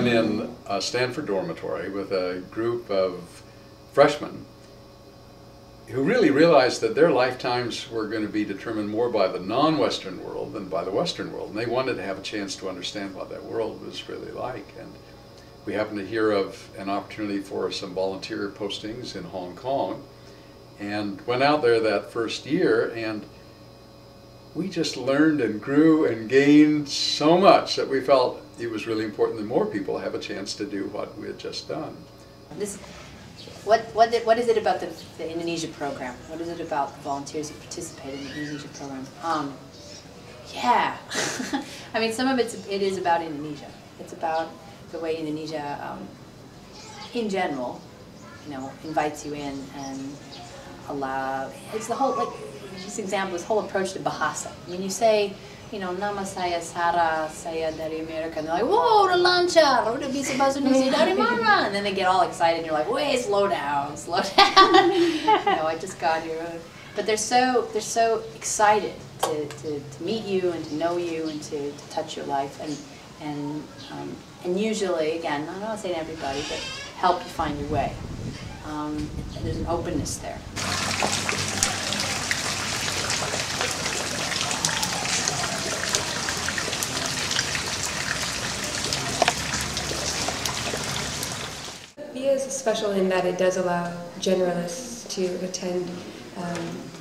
been in a Stanford dormitory with a group of freshmen who really realized that their lifetimes were going to be determined more by the non-Western world than by the Western world. And they wanted to have a chance to understand what that world was really like. And we happened to hear of an opportunity for some volunteer postings in Hong Kong and went out there that first year, and we just learned and grew and gained so much that we felt it was really important that more people have a chance to do what we had just done. What is it about the Indonesia program? What is it about the volunteers who participate in the Indonesia program? Yeah, I mean, some of it is about Indonesia. It's about the way Indonesia, in general, invites you in and it's the whole, like, this example, this whole approach to bahasa. I mean, you say, nama saya Sarah, saya dari Amerika, and they're like, whoa, udah lancar, udah bisa bahasa Indonesia dari mana? And then they get all excited, and you're like, wait, slow down, slow down. I just got here. But they're so excited to meet you and to know you and to touch your life, and usually, again, I'm not saying everybody, but help you find your way. There's an openness there. VIA is special in that it does allow generalists to attend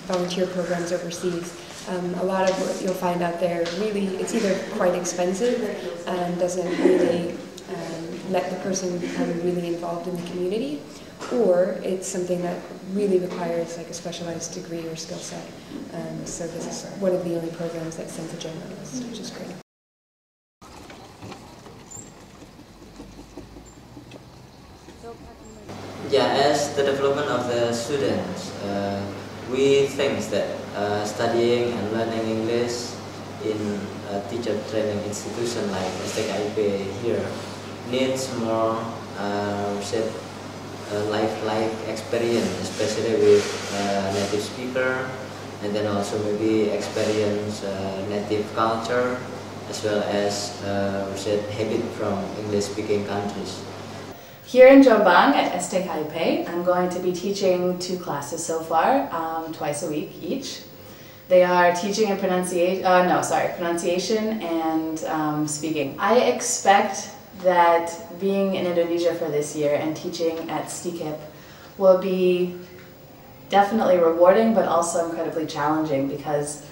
volunteer programs overseas. A lot of what you'll find out there really, it's either quite expensive and doesn't really let the person become really involved in the community, or it's something that really requires like a specialized degree or skill set. So this is one of the only programs that sends a generalist, which is great. Yeah, as the development of the students, we think that studying and learning English in a teacher training institution like STKIP here needs more life-like experience, especially with native speaker, and then also maybe experience native culture, as well as habit from English-speaking countries. Here in Jombang at STKIP, I'm going to be teaching 2 classes so far, twice a week each. They are teaching and pronunciation and speaking. I expect that being in Indonesia for this year and teaching at STKIP will be definitely rewarding, but also incredibly challenging because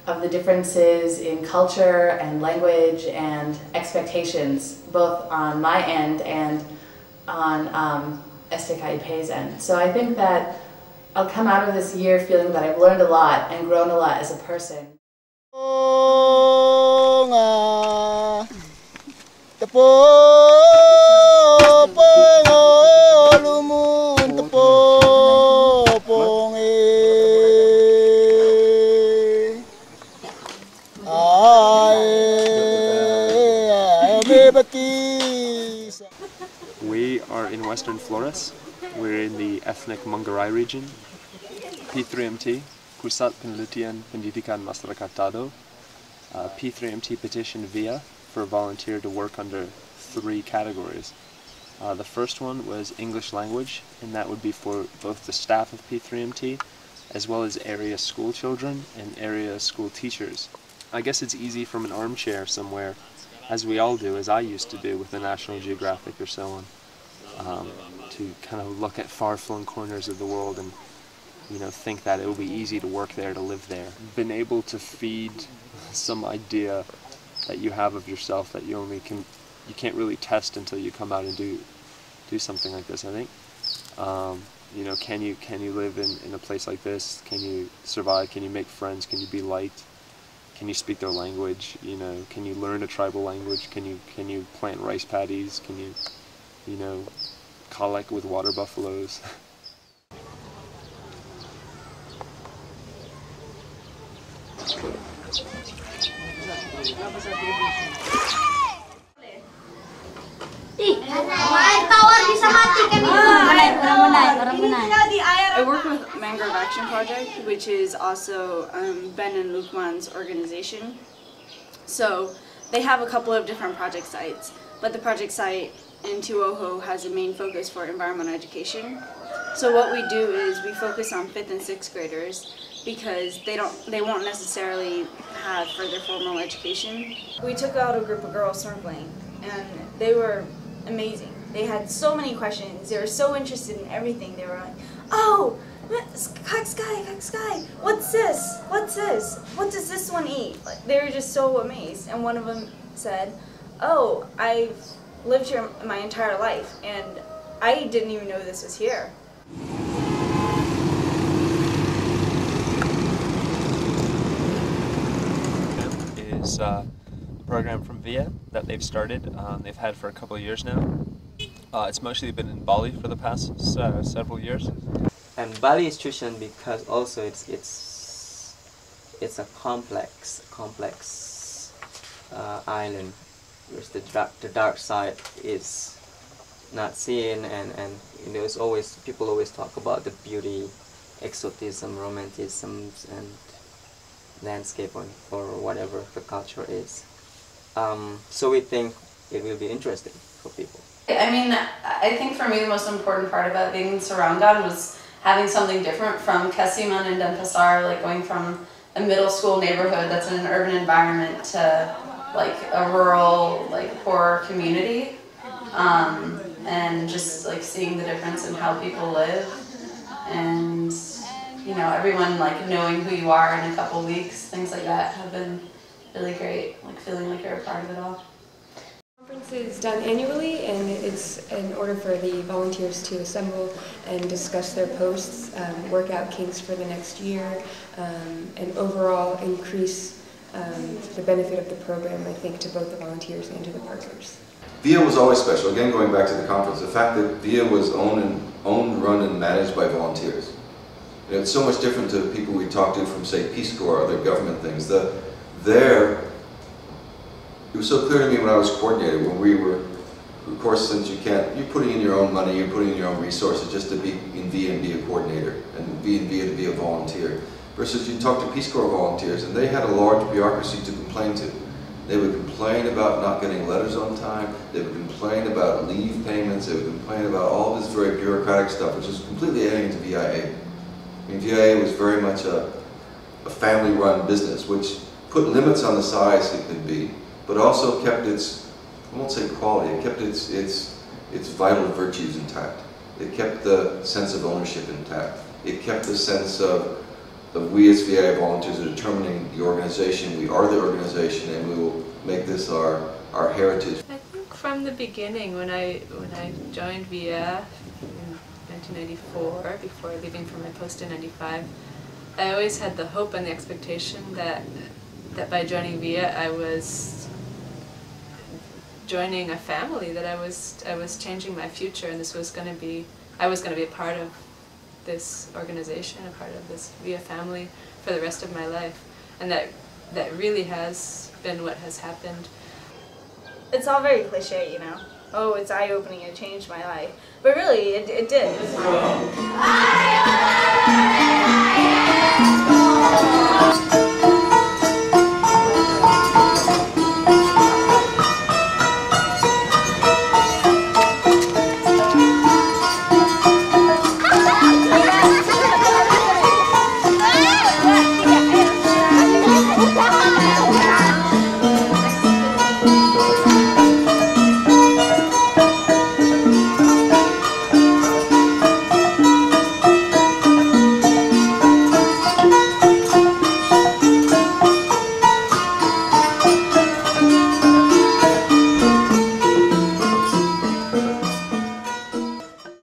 of the differences in culture and language and expectations, both on my end and on STKIP's end. So I think that I'll come out of this year feeling that I've learned a lot and grown a lot as a person. We are in Western Flores. We're in the ethnic Manggarai region. P3MT, Pusat Penelitian Pendidikan Masyarakat Tado. P3MT petitioned VIA for a volunteer to work under 3 categories. The first one was English language, and that would be for both the staff of P3MT as well as area school children and area school teachers. I guess it's easy from an armchair somewhere, as we all do, as I used to do with the National Geographic or so on, to kind of look at far-flung corners of the world and think that it will be easy to work there, to live there. Been able to feed some idea that you have of yourself that you can't really test until you come out and do something like this, I think. Can you live in a place like this? Can you survive? Can you make friends? Can you be liked? Can you speak their language? Can you learn a tribal language? Can you plant rice paddies? Can you collect with water buffaloes? I work with Mangrove Action Project, which is also Ben and Lukman's organization. So they have a couple of different project sites. but the project site in Tuoho has a main focus for environmental education. So what we do is we focus on 5th and 6th graders because they won't necessarily have further formal education. We took out a group of girls snorkeling and they were amazing. They had so many questions. They were so interested in everything. They were like, oh, sky, what's this? What's this? What does this one eat? Like, they were just so amazed. And one of them said, oh, I've lived here my entire life and I didn't even know this was here. Is a program from VIA that they've started. They've had for a couple of years now. It's mostly been in Bali for the past several years. And Bali is chosen because also it's a complex island, whereas the dark side is not seen, and there's always people always talk about the beauty, exotism, romanticism, and landscape or whatever the culture is. So we think it will be interesting for people. I mean, I think for me the most important part about being in Sarangan was having something different from Kasiman and Denpasar, like going from a middle school neighborhood that's in an urban environment to like a rural, like poor community, and just like seeing the difference in how people live, and you know, everyone like knowing who you are in a couple weeks, things like that have been really great, like feeling like you're a part of it all. The conference is done annually, and it's in order for the volunteers to assemble and discuss their posts, work out kinks for the next year, and overall increase the benefit of the program, I think, to both the volunteers and to the partners. VIA was always special. Again, going back to the conference, the fact that VIA was owned, run, and managed by volunteers. You know, it's so much different to people we talk to from, say, Peace Corps or other government things. It was so clear to me when I was coordinator, when we were, of course, since you're putting in your own money, you're putting in your own resources just to be in VIA and be a coordinator, and be in VIA to be a volunteer. Versus you talk to Peace Corps volunteers, and they had a large bureaucracy to complain to. They would complain about not getting letters on time, they would complain about leave payments, they would complain about all this very bureaucratic stuff, which is completely alien to VIA. I mean, VIA was very much a family-run business, which put limits on the size it could be, but also kept its, I won't say quality, it kept its vital virtues intact. It kept the sense of ownership intact. It kept the sense of we as VIA volunteers are determining the organization, we are the organization, and we will make this our heritage. I think from the beginning, when I joined VIA in 1994, before leaving for my post in 95, I always had the hope and the expectation that by joining VIA I was joining a family, that I was changing my future, and I was going to be a part of this organization, a part of this VIA family for the rest of my life, and that really has been what has happened. It's all very cliche, you know. Oh, it's eye-opening, it changed my life. But really, it did.